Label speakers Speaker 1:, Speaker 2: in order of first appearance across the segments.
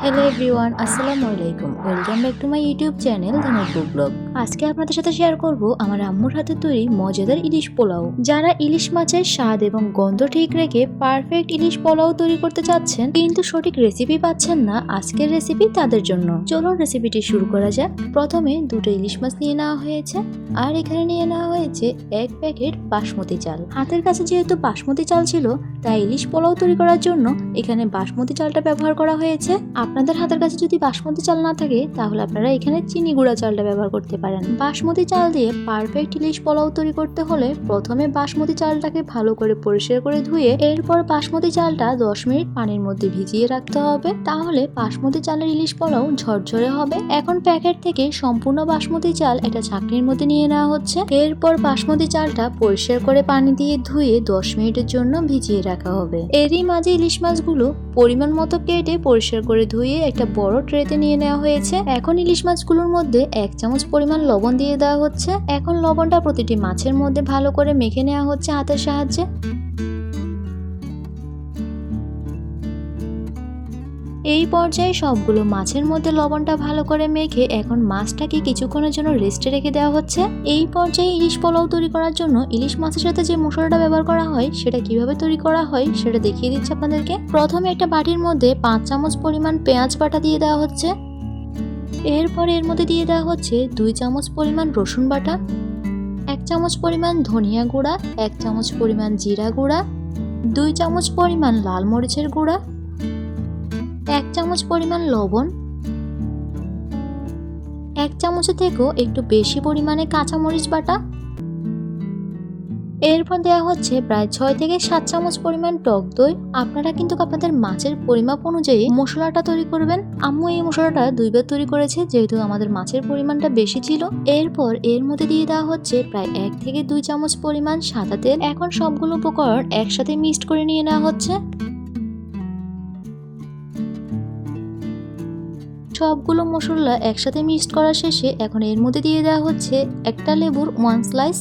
Speaker 1: Hello everyone, আসসালামু আলাইকুম। Welcome back to my YouTube channel the notebook blog. আজকে আপনাদের সাথে শেয়ার করব আমার আম্মুর হাতে তৈরি মজাদার ইলিশ পোলাও। যারা ইলিশ মাছের স্বাদ এবং গন্ধ ঠিক রেখে পারফেক্ট ইলিশ পোলাও তৈরি করতে চাচ্ছেন কিন্তু সঠিক রেসিপি পাচ্ছেন না, আজকের রেসিপি তাদের জন্য। চলুন রেসিপিটি শুরু করা যাক। প্রথমে দুটো ইলিশ মাছ নিয়ে নেওয়া হয়েছে, আর এখানে নিয়ে নেওয়া হয়েছে 1 প্যাকেট বাসমতি চাল। হাতের কাছে যেহেতু বাসমতি চাল ছিল, তাই ইলিশ পোলাও তৈরি করার জন্য এখানে বাসমতি চালটা ব্যবহার করা হয়েছে। আপনাদের হাতের কাছে যদি বাসমতি চাল না থাকে তাহলে আপনারা এখানে চিনি গুঁড়া চালটা ব্যবহার করতে পারেন। বাসমতি চাল দিয়ে পারফেক্ট ইলিশ পোলাও তৈরি করতে হলে প্রথমে বাসমতি চালটাকে ভালো করে পরিষ্কার করে ধুয়ে এরপর বাসমতি চালটা 10 মিনিট পানির মধ্যে ভিজিয়ে রাখতে হবে, তাহলে বাসমতি চালের ইলিশ পোলাও ঝরঝরে হবে। এখন প্যাকেট থেকে সম্পূর্ণ বাসমতি চাল একটা ছাঁকনির মধ্যে নিয়ে নেওয়া হচ্ছে। এরপর বাসমতি চালটা পরিষ্কার করে পানি দিয়ে ধুয়ে 10 মিনিটের জন্য ভিজিয়ে রাখা হবে। এরই মাঝে ইলিশ মাছগুলো পরিমাণ মতো কেটে পরিষ্কার করে ধুয়ে একটা বড় ট্রেতে নিয়ে নেওয়া হয়েছে। এখন ইলিশ মাছগুলোর মধ্যে 1 চামচ পরিমাণ লবণ দিয়ে দেওয়া হচ্ছে। এখন লবণটা প্রতিটি মাছের মধ্যে ভালো করে মেখে নেওয়া হচ্ছে হাতের সাহায্যে। এই পর্যায়ে সবগুলো মাছের মধ্যে লবণটা ভালো করে মেখে এখন মাছটাকে কিছুক্ষণের জন্য রেস্টে রেখে দেওয়া হচ্ছে। এই পর্যায়ে ইলিশ পোলাও তৈরি করার জন্য ইলিশ মাছের সাথে যে মশলাটা ব্যবহার করা হয় সেটা কিভাবে তৈরি করা হয় সেটা দেখিয়ে দিচ্ছি আপনাদেরকে। প্রথমে একটা বাটির মধ্যে 5 চামচ পরিমাণ পেঁয়াজ বাটা দিয়ে দেওয়া হচ্ছে। এরপর এর মধ্যে দিয়ে দেওয়া হচ্ছে 2 চামচ পরিমাণ রসুন বাটা, 1 চামচ পরিমাণ ধনিয়া গুঁড়া, 1 চামচ পরিমাণ জিরা গুঁড়া, 2 চামচ পরিমাণ লাল মরিচের গুঁড়া, 1 চামচ পরিমাণ লবণ, 1 চামচের থেকেও একটু বেশি পরিমাণে কাঁচামরিচ বাটা। এরপর দেওয়া হচ্ছে প্রায় 6 থেকে 7 চামচ পরিমাণ টক দই। আপনারা কিন্তু আপনাদের মাছের পরিমাপ অনুযায়ী মশলাটা তৈরি করবেন। আম্মু এই মশলাটা 2 বার তৈরি করেছে যেহেতু আমাদের মাছের পরিমাণটা বেশি ছিল। এরপর এর মধ্যে দিয়ে দেওয়া হচ্ছে প্রায় 1 থেকে 2 চামচ পরিমাণ সাদা তেল। এখন সবগুলো উপকরণ একসাথে মিক্সড করে নিয়ে নেওয়া হচ্ছে। সবগুলো মশলা একসাথে মিক্সড করা শেষে এখন এর মধ্যে দিয়ে দেওয়া হচ্ছে একটা লেবুর 1 স্লাইস।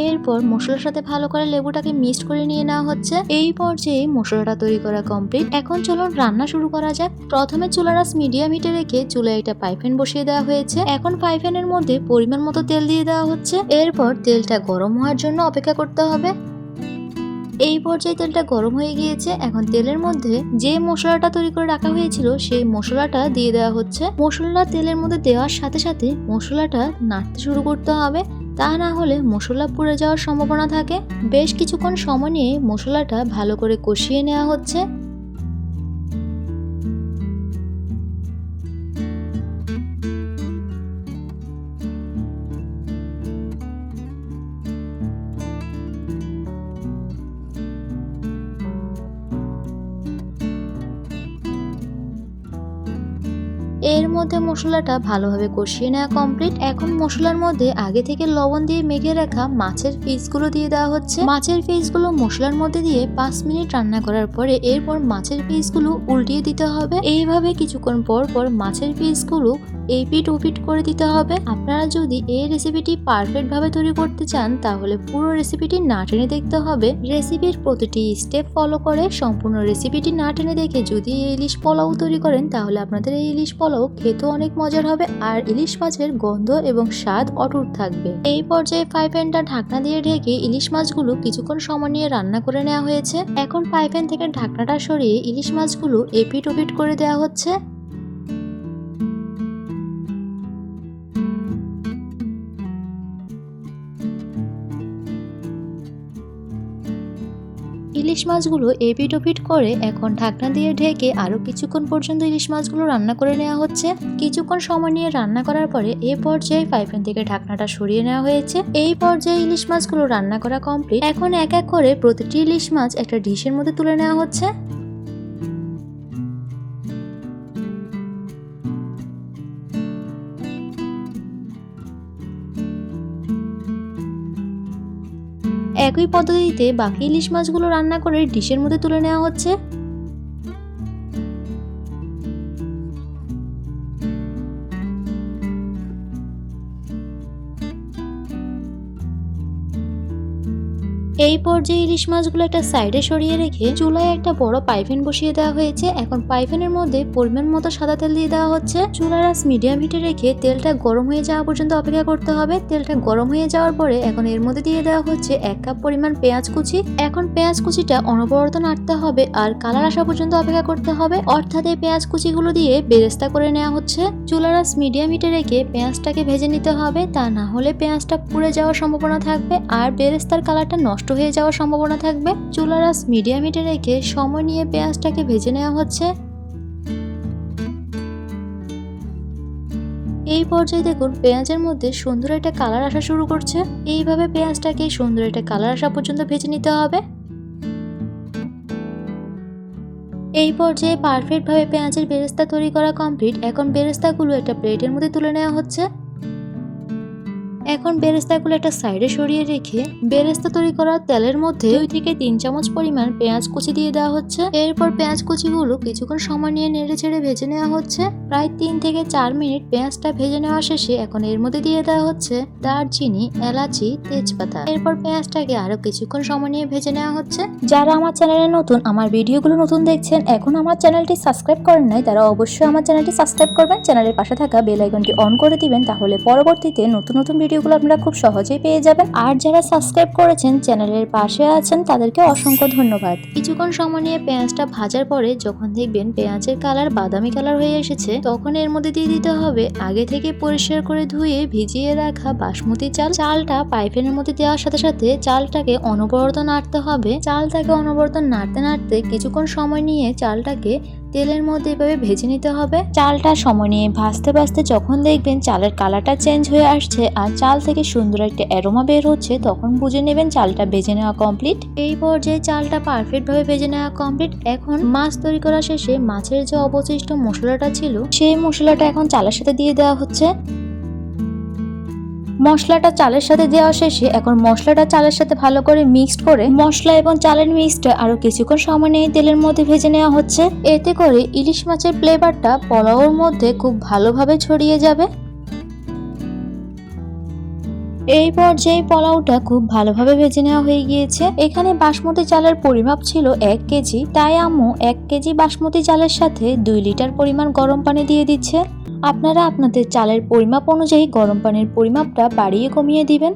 Speaker 1: এরপর মশলার সাথে ভালো করে লেবুটাকে মিক্সড করে নিয়ে নেওয়া হচ্ছে। এই পর্যায়ে মশলাটা তৈরি করা কমপ্লিট। এখন চলুন রান্না শুরু করা যাক। প্রথমে চুলার আঁচ মিডিয়াম হিটে রেখে চুলায় একটা পাইপ্যান বসিয়ে দেওয়া হয়েছে। এখন পাইপ্যানের মধ্যে পরিমাণ মতো তেল দিয়ে দেওয়া হচ্ছে। এরপর তেলটা গরম হওয়ার জন্য অপেক্ষা করতে হবে। এই পর্যায়ে তেলটা গরম হয়ে গিয়েছে। এখন তেলের মধ্যে যে মশলাটা তৈরি করে রাখা হয়েছিল সেই মশলাটা দিয়ে দেওয়া হচ্ছে। মশলাটা তেলের মধ্যে দেওয়ার সাথে সাথে মশলাটা নাড়তে শুরু করতে হবে, তা না হলে মশলা পুড়ে যাওয়ার সম্ভাবনা থাকে। বেশ কিছুক্ষণ সময় নিয়ে মশলাটা ভালো করে কষিয়ে নেওয়া হচ্ছে। এর মধ্যে মশলাটা ভালোভাবে কষিয়ে নেওয়া কমপ্লিট। এখন মশলার মধ্যে আগে থেকে লবণ দিয়ে মেখে রাখা মাছের পিসগুলো দিয়ে দেওয়া হচ্ছে। মাছের পিসগুলো মশলার মধ্যে দিয়ে 5 মিনিট রান্না করার পরে এরপর মাছের পিসগুলো উল্টিয়ে দিতে হবে। এইভাবে কিছুক্ষণ পর পর মাছের পিসগুলো এপিট ওপিট করে দিতে হবে। আপনারা যদি এই রেসিপিটি পারফেক্ট ভাবে তৈরি করতে চান তাহলে পুরো রেসিপিটি না টেনে দেখতে হবে। রেসিপির প্রতিটি স্টেপ ফলো করে সম্পূর্ণ রেসিপিটি না টেনে দেখে যদি এই ইলিশ পোলাও তৈরি করেন তাহলে আপনাদের এই ইলিশ পোলাও খেতেও অনেক মজার হবে আর ইলিশ মাছের গন্ধ এবং স্বাদ অটুট থাকবে। এই পর্যায়ে ফ্রাই প্যানটা ঢাকনা দিয়ে ঢেকে ইলিশ মাছগুলো কিছুক্ষণ সময় নিয়ে রান্না করে নেওয়া হয়েছে। এখন ফ্রাই প্যান থেকে ঢাকনাটা সরিয়ে ইলিশ মাছগুলো এপিট ওপিট করে দেওয়া হচ্ছে। ইলিশ মাছগুলো এপিট ওপিট করে এখন ঢাকনা দিয়ে ঢেকে আরো কিছুক্ষণ পর্যন্ত ইলিশ মাছগুলো রান্না করে নেওয়া হচ্ছে। কিছুক্ষণ সময় নিয়ে রান্না করার পরে এই পর্যায়ে ফ্রাই প্যান থেকে ঢাকনাটা সরিয়ে নেওয়া হয়েছে। এই পর্যায়ে ইলিশ মাছগুলো রান্না করা কমপ্লিট। এখন এক এক করে প্রতিটি ইলিশ মাছ একটা ডিশের মধ্যে তুলে নেওয়া হচ্ছে। একই পদ্ধতিতে বাকি ইলিশ মাছগুলো রান্না করে ডিশের মধ্যে তুলে নেওয়া হচ্ছে। এই পর্যায়ে ইলিশ মাছগুলো একটা সাইডে সরিয়ে রেখে চুলায় একটা বড় পাইপেন বসিয়ে দেওয়া হয়েছে। এখন পাইপেনের মধ্যে পরিমাণ মতো সাদা তেল দিয়ে দেওয়া হচ্ছে। চুলার আঁচ মিডিয়াম হিটে রেখে তেলটা গরম হয়ে যাওয়া পর্যন্ত অপেক্ষা করতে হবে। তেলটা গরম হয়ে যাওয়ার পরে এখন এর মধ্যে দিয়ে দেওয়া হচ্ছে 1 কাপ পরিমাণ পেঁয়াজ কুচি। এখন পেঁয়াজ কুচিটা অনবরত নাড়তে হবে আর কালার আসা পর্যন্ত অপেক্ষা করতে হবে, অর্থাৎ এই পেঁয়াজ কুচিগুলো দিয়ে বেরেস্তা করে নেওয়া হচ্ছে। চুলার আঁচ মিডিয়াম হিটে রেখে পেঁয়াজটাকে ভেজে নিতে হবে, তা না হলে পেঁয়াজটা পুড়ে যাওয়ার সম্ভাবনা থাকবে আর বেরেস্তার কালারটা নষ্ট হয়ে যাওয়ার সম্ভাবনা থাকবে। চুলার আঁচ মিডিয়াম হিটে রেখে সময় নিয়ে পেঁয়াজটাকে ভেজে নেওয়া হচ্ছে। এই পর্যায়ে দেখুন পেঁয়াজের মধ্যে সুন্দর একটা কালার আসা শুরু করছে। এইভাবে পেঁয়াজটাকে সুন্দর একটা কালার আসা পর্যন্ত ভেজে নিতে হবে। এই পর্যায়ে পারফেক্ট ভাবে পেঁয়াজের বেরেস্তা তৈরি করা কমপ্লিট। এখন বেরেস্তাগুলো একটা প্লেটের মধ্যে তুলে নেওয়া হচ্ছে। এখন বেরেস্তাগুলো একটা সাইডে সরিয়ে রেখে বেরেস্তা তৈরি করা তেলের মধ্যে 2 থেকে 3 চামচ পরিমাণ পেঁয়াজ কুচি দিয়ে দেওয়া হচ্ছে। এরপর পেঁয়াজ কুচিগুলো কিছুক্ষণ সময় নিয়ে নেড়ে ছেড়ে ভেজে নেওয়া হচ্ছে। প্রায় 3 থেকে 4 মিনিট পেঁয়াজটা ভেজে নেওয়া শেষে এখন এর মধ্যে দিয়ে দেওয়া হচ্ছে দারচিনি, এলাচি, তেজপাতা। এরপর পেঁয়াজটাকে আরো কিছুক্ষণ সময় নিয়ে ভেজে নেওয়া হচ্ছে। যারা আমার চ্যানেলে নতুন, আমার ভিডিওগুলো নতুন দেখছেন, এখন আমার চ্যানেলটি সাবস্ক্রাইব করেন নাই, তারা অবশ্যই আমার চ্যানেলটি সাবস্ক্রাইব করবেন, চ্যানেলের পাশে থাকা বেল আইকনটি অন করে দিবেন, তাহলে পরবর্তীতে নতুন নতুন ভিডিওগুলো আপনারা খুব সহজেই পেয়ে যাবেন। আর যারা সাবস্ক্রাইব করেছেন, চ্যানেলের পাশে আছেন, তাদেরকে অসংখ্য ধন্যবাদ। কিছুক্ষণ সময় নিয়ে পেঁয়াজটা ভাজার পরে যখন দেখবেন পেঁয়াজের কালার বাদামি কালার হয়ে এসেছে, তখন এর মধ্যে দিয়ে দিতে হবে আগে থেকে পরিষ্কার করে ধুয়ে ভিজিয়ে রাখা বাসমতি চাল। চালটা পাইপেনের মধ্যে দেওয়ার সাথে সাথে চালটাকে অনবরত নাড়তে হবে। চালটাকে অনবরত নাড়তে নাড়তে কিছুক্ষণ সময় নিয়ে চালটাকে তেলের মধ্যে এভাবে ভেজে নিতে হবে। চালটা সময় নিয়ে ভাজতে ভাজতে যখন দেখবেন চালের কালারটা চেঞ্জ হয়ে আসছে আর চাল থেকে সুন্দর একটা অ্যারোমা বের হচ্ছে, তখন বুঝে নেবেন চালটা ভেজে নেওয়া কমপ্লিট। এই পর্যায়ে চালটা পারফেক্ট ভাবে ভেজে নেওয়া কমপ্লিট। এখন মাছ তৈরি করা শেষে মাছের যে অবশিষ্ট মশলাটা ছিল, সেই মশলাটা এখন চালের সাথে দিয়ে দেওয়া হচ্ছে। মশলাটা চালের সাথে দেওয়া শেষে এখন মশলাটা চালের সাথে ভালো করে মিক্সড করে মশলা এবং চালের মিক্সটা আরো কিছুক্ষণ সময় নিয়ে তেলের মধ্যে ভেজে নেওয়া হচ্ছে। এতে করে ইলিশ মাছের ফ্লেভারটা পোলাওর মধ্যে খুব ভালোভাবে ছড়িয়ে যাবে। এই পর্যায়ে পোলাওটা খুব ভালোভাবে ভেজে নেওয়া হয়ে গিয়েছে। এখানে বাসমতি চালের পরিমাপ ছিল 1 কেজি, তাই আম্মু 1 কেজি বাসমতি চালের সাথে 2 লিটার পরিমাণ গরম পানি দিয়ে দিচ্ছে। আপনারা আপনাদের চালের পরিমাপ অনুযায়ী গরম পানির পরিমাপটা বাড়িয়ে কমিয়ে দিবেন।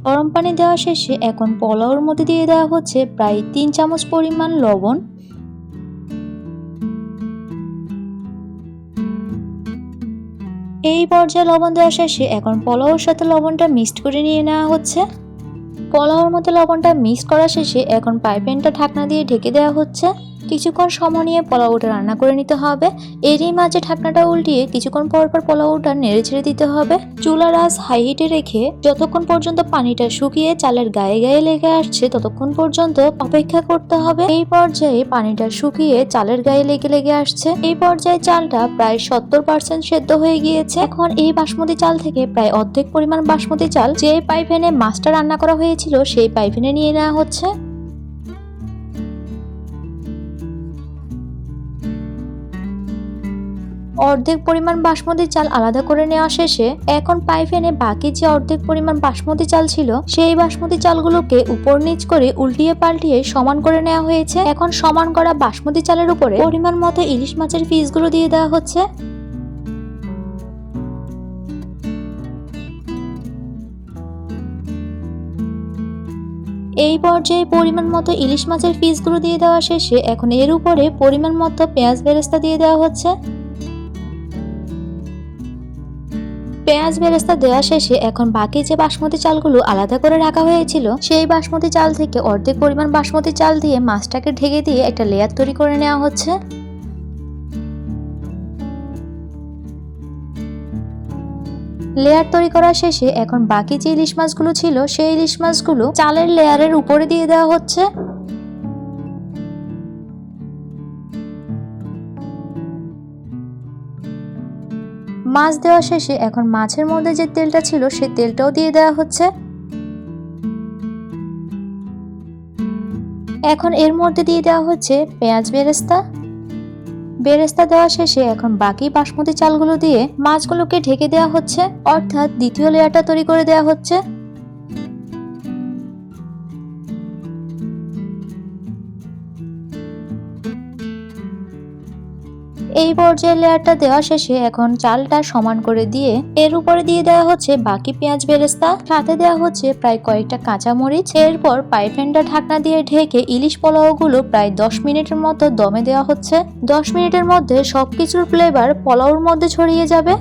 Speaker 1: গরম পানি দেওয়া শেষে এখন পোলাওর মধ্যে দিয়ে দেওয়া হচ্ছে প্রায় 3 চামচ পরিমাণ লবণ। এই পর্যায়ে লবণ দেওয়া শেষে এখন পোলাওর সাথে লবণটা মিক্সড করে নিয়ে নেওয়া হচ্ছে। পোলাওর মধ্যে লবণটা মিক্স করা শেষে এখন পাইপেনটা ঢাকনা দিয়ে ঢেকে দেওয়া হচ্ছে। কিছুক্ষণ সময় নিয়ে পোলাওটা রান্না করে নিতে হবে। এরই মাঝে ঢাকনাটা উল্টিয়ে কিছুক্ষণ পর পর পোলাওটা নেড়ে ছেড়ে দিতে হবে। চুলার আঁচ হাই হিটে রেখে যতক্ষণ পর্যন্ত পানিটা শুকিয়ে চালের গায়ে গায়ে লেগে আসছে ততক্ষণ পর্যন্ত অপেক্ষা করতে হবে। এই পর্যায়ে পানিটা শুকিয়ে চালের গায়ে লেগে লেগে আসছে। এই পর্যায়ে চালটা প্রায় 70% সেদ্ধ হয়ে গিয়েছে। এখন এই বাসমতি চাল থেকে প্রায় অর্ধেক পরিমাণ বাসমতি চাল যে পাইপেনে মাছটা রান্না করা হয়েছিল সেই পাইপেনে নিয়ে নেওয়া হচ্ছে। অর্ধেক পরিমাণ বাসমতি চাল আলাদা করে নেওয়া শেষে এখন পাইপেনে বাকি যে অর্ধেক পরিমাণ বাসমতি চাল ছিল সেই বাসমতি চালগুলোকে উপর নিচ করে উল্টিয়ে পাল্টিয়ে সমান করে নেওয়া হয়েছে। এখন সমান করা বাসমতি চালের উপরে পরিমাণ মতো ইলিশ মাছের পিসগুলো দিয়ে দেওয়া হচ্ছে। এই পর্যায়ে পরিমাণ মতো ইলিশ মাছের পিসগুলো দিয়ে দেওয়া শেষে এখন এর উপরে পরিমাণ মতো পেঁয়াজ বেরেস্তা দিয়ে দেওয়া হচ্ছে। পেঁয়াজ বেরেস্তা দেওয়া শেষে এখন বাকি যে বাসমতি চালগুলো আলাদা করে রাখা হয়েছিল সেই বাসমতি চাল থেকে অর্ধেক পরিমাণ বাসমতি চাল দিয়ে মাছটাকে ঢেকে দিয়ে একটা লেয়ার তৈরি করে নেওয়া হচ্ছে। লেয়ার তৈরি করা শেষে এখন বাকি যে ইলিশ মাছগুলো ছিল সেই ইলিশ মাছগুলো চালের লেয়ারের উপরে দিয়ে দেওয়া হচ্ছে। মাছ দেওয়া শেষে এখন মাছের মধ্যে যে তেলটা ছিল সেই তেলটাও দিয়ে দেওয়া হচ্ছে। এখন এর মধ্যে দিয়ে দেওয়া হচ্ছে পেঁয়াজ বেরেস্তা। বেরেস্তা দেওয়া শেষে এখন বাকি বাসমতি চালগুলো দিয়ে মাছগুলোকে ঢেকে দেওয়া হচ্ছে, অর্থাৎ দ্বিতীয় লেয়ারটা তৈরি করে দেওয়া হচ্ছে। এই পর্যায়ে লেয়ারটা দেওয়া শেষে এখন চালটা সমান করে দিয়ে এর উপরে দিয়ে দেওয়া হচ্ছে বাকি পেঁয়াজ বেরেস্তা, সাথে দেওয়া হচ্ছে প্রায় কয়েকটা কাঁচামরিচ। এরপর পাইপেন্ডা ঢাকনা দিয়ে ঢেকে ইলিশ পোলাওগুলো প্রায় 10 মিনিটের মতো দমে দেওয়া হচ্ছে। 10 মিনিটের মধ্যে সবকিছুর ফ্লেভার পোলাওর মধ্যে ছড়িয়ে যাবে।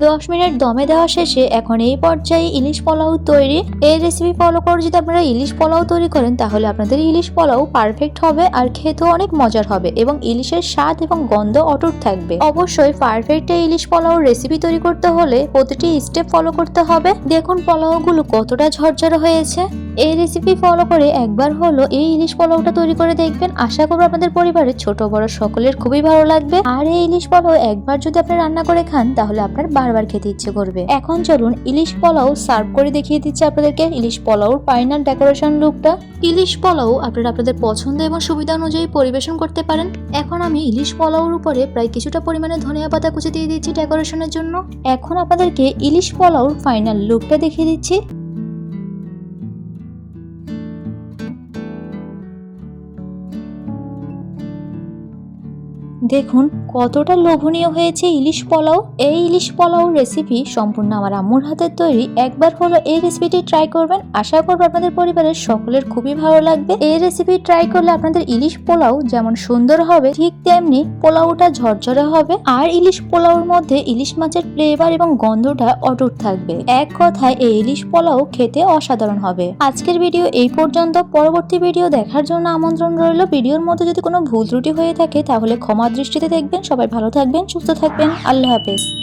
Speaker 1: 10 মিনিট দমে দেওয়া শেষে এখন এই পর্যায়ে ইলিশ পোলাও তৈরি। এই রেসিপি ফলো করে যদি আপনারা ইলিশ পোলাও তৈরি করেন তাহলে আপনাদের ইলিশ পোলাও পারফেক্ট হবে আর খেতেও অনেক মজার হবে এবং ইলিশের স্বাদ এবং গন্ধ অটুট থাকবে। অবশ্যই পারফেক্ট এই ইলিশ পোলাও রেসিপি তৈরি করতে হলে প্রতিটি স্টেপ ফলো করতে হবে। দেখুন পোলাওগুলো কতটা ঝরঝরে হয়েছে। এই রেসিপি ফলো করে একবার হলো এই ইলিশ পোলাওটা তৈরি করে দেখবেন। আশা করব আপনাদের পরিবারের ছোট বড় সকলের খুবই ভালো লাগবে। আর এই ইলিশ পোলাও একবার যদি আপনি রান্না করে খান তাহলে আপনার বারবার খেতে ইচ্ছে করবে। এখন চলুন ইলিশ পোলাও সার্ভ করে দেখিয়ে দিচ্ছি আপনাদেরকে ইলিশ পোলাওর ফাইনাল ডেকোরেশন লুকটা। ইলিশ পোলাও আপনারা আপনাদের পছন্দ এবং সুবিধা অনুযায়ী পরিবেশন করতে পারেন। এখন আমি ইলিশ পোলাওর উপরে প্রায় কিছুটা পরিমাণে ধনিয়া পাতা কুচি দিয়ে দিচ্ছি ডেকোরেশনের জন্য। এখন আপনাদেরকে ইলিশ পোলাওর ফাইনাল লুকটা দেখিয়ে দিচ্ছি। দেখুন কতটা লোভনীয় হয়েছে ইলিশ পোলাও। এই ইলিশ পোলাও রেসিপি সম্পূর্ণ আমার আম্মুর হাতের তৈরি। একবার হলো এই রেসিপিটি ট্রাই করবেন। আশা করব আপনাদের পরিবারের সকলের খুবই ভালো লাগবে। এই রেসিপি ট্রাই করলে আপনাদের ইলিশ পোলাও যেমন সুন্দর হবে ঠিক তেমনি পোলাওটা ঝরঝরে হবে আর ইলিশ পোলাওর মধ্যে ইলিশ মাছের ফ্লেভার এবং গন্ধটা অটুট থাকবে। এক কথায় এই ইলিশ পোলাও খেতে অসাধারণ হবে। আজকের ভিডিও এই পর্যন্ত। পরবর্তী ভিডিও দেখার জন্য আমন্ত্রণ রইল। ভিডিওর মধ্যে যদি কোনো ভুল ত্রুটি হয়ে থাকে তাহলে ক্ষমা দৃষ্টিতে দেখবেন। সবাই ভালো থাকবেন, সুস্থ থাকবেন। আল্লাহ হাফেজ।